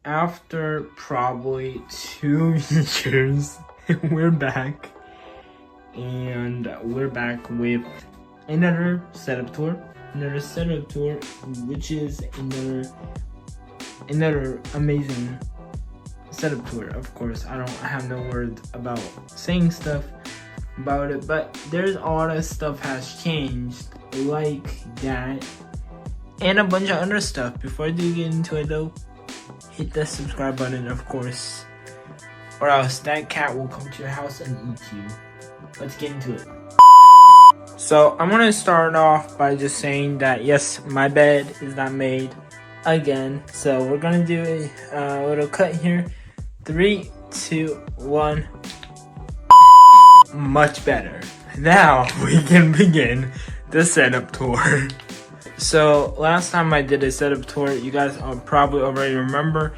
after probably 2 years, we're back. And we're back with another setup tour. Which is another amazing setup tour. Of course, I have no words about saying stuff about it, but there's a lot of stuff has changed, like that, and a bunch of other stuff. Before I do get into it though, hit the subscribe button, of course, or else that cat will come to your house and eat you. Let's get into it. So I'm gonna start off by just saying that yes, my bed is not made again. So we're gonna do a little cut here. 3, 2, 1. Much better. Now we can begin the setup tour. So last time I did a setup tour, you guys probably already remember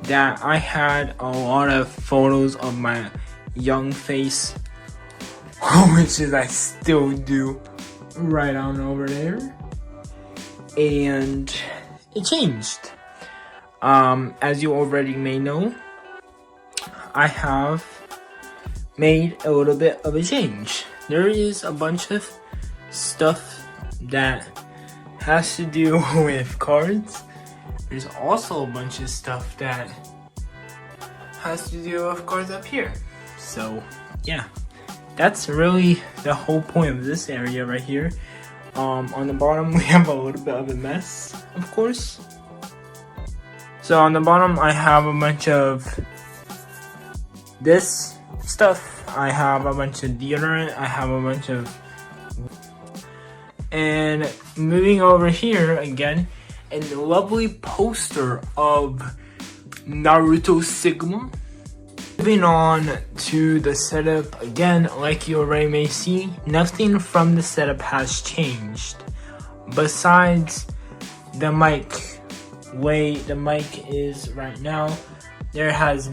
that I had a lot of photos of my young face, which is I still do right on over there, and it changed. As you already may know, I have made a little bit of a change. There is a bunch of stuff that has to do with cards. There's also a bunch of stuff that has to do with cards up here. So yeah, that's really the whole point of this area right here. On the bottom we have a little bit of a mess, of course. So on the bottom I have a bunch of this stuff. I have a bunch of deodorant. I have a bunch of... And moving over here again, a lovely poster of Naruto Sigma. Moving on to the setup again, like you already may see, nothing from the setup has changed. Besides the mic, way the mic is right now, has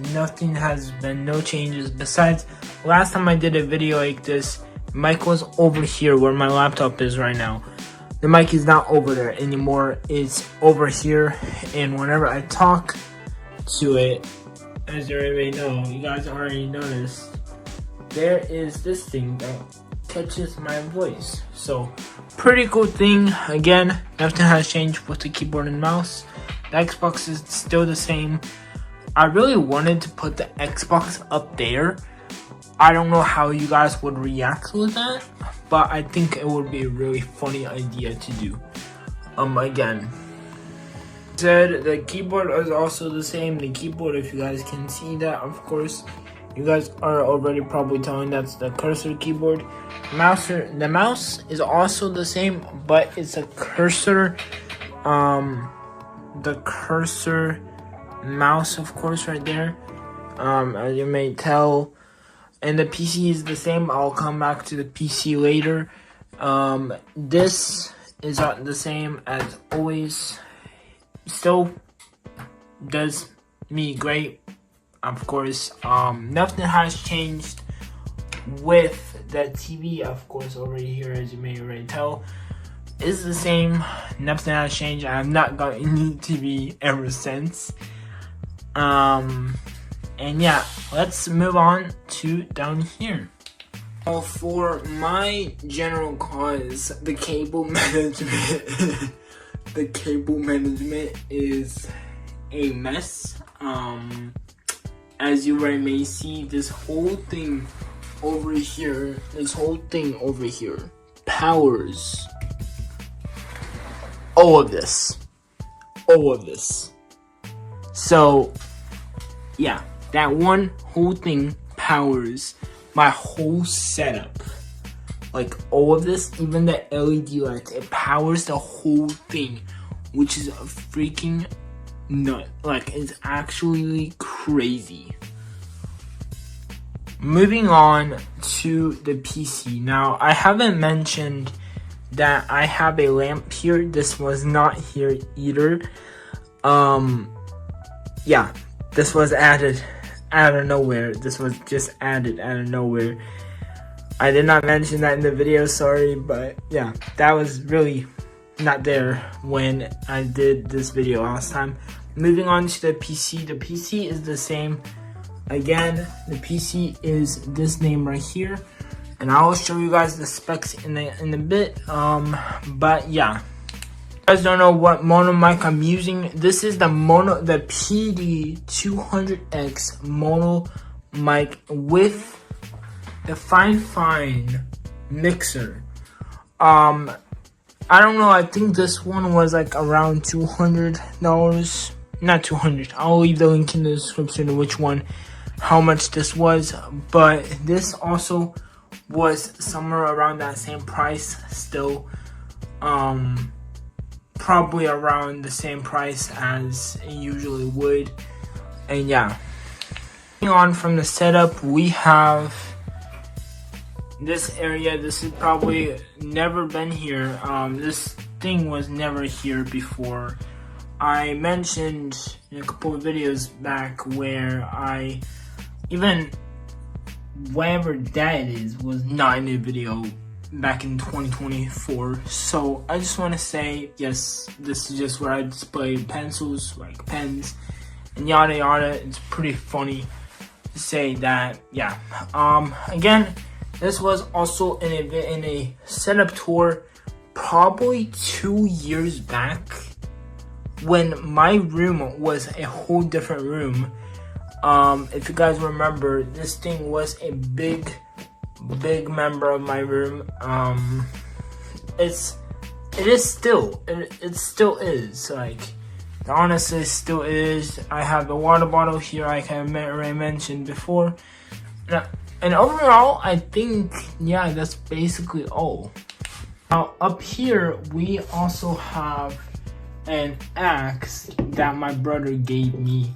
been no changes. Besides, last time I did a video like this, the mic was over here where my laptop is right now. The mic is not over there anymore, it's over here, and whenever I talk to it, as you already know, you guys already noticed, there is this thing that catches my voice. So, pretty cool thing. Again, nothing has changed with the keyboard and mouse. The Xbox is still the same. I really wanted to put the Xbox up there. I don't know how you guys would react with that, but I think it would be a really funny idea to do. Again, said the keyboard is also the same. The keyboard, if you guys can see that, of course, you guys are already probably telling that's the cursor keyboard. The mouse is also the same, but it's a cursor. The cursor mouse, of course, right there. As you may tell. And the PC is the same. I'll come back to the PC later. This is the same as always. Still does me great. Of course, nothing has changed with the TV. Of course, over here, as you may already tell, is the same. Nothing has changed. I have not got any TV ever since. And yeah, let's move on to down here. For my general cause, the cable management, the cable management is a mess. As you already may see, this whole thing over here, powers all of this. So yeah, that one whole thing powers my whole setup. Like all of this, even the LED lights, it powers the whole thing, which is a freaking nut. Like, it's actually crazy. Moving on to the PC. Now, I haven't mentioned that I have a lamp here. This was not here either. Yeah, this was added out of nowhere. This was just added out of nowhere. I did not mention that in the video, sorry, but yeah, that was really not there when I did this video last time. moving on to the PC. The PC is the same. Again, the PC is this name right here, and I will show you guys the specs in a bit. But yeah, if you guys don't know what mono mic I'm using, this is the PD200X mono mic with the fine mixer. I don't know, I think this one was like around $200. Not 200. I'll leave the link in the description of which one, how much this was. But this also was somewhere around that same price still. Probably around the same price as it usually would. And yeah. Moving on from the setup, we have this area. This has probably never been here. This thing was never here before. I mentioned in a couple of videos back where even whatever that is was not in the video back in 2024. So I just want to say, yes, this is just where I display pencils, like pens, and yada yada. It's pretty funny to say that. Yeah. Again, this was also in a setup tour probably 2 years back when my room was a whole different room. If you guys remember, this thing was a big member of my room. It still is, like, honestly still is. I have the water bottle here, like I already mentioned before. And overall, I think, yeah, that's basically all. Now, up here, we also have an axe that my brother gave me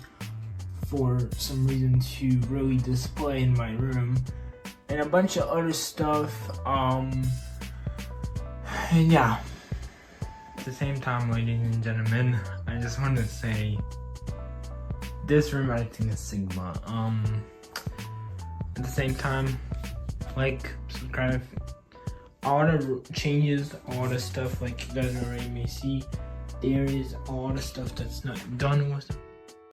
for some reason to really display in my room. And a bunch of other stuff, and yeah. At the same time, ladies and gentlemen, I just want to say, this room I think is Sigma. At the same time, like, subscribe, all the changes, all the stuff, like you guys already may see, there is all the stuff that's not done with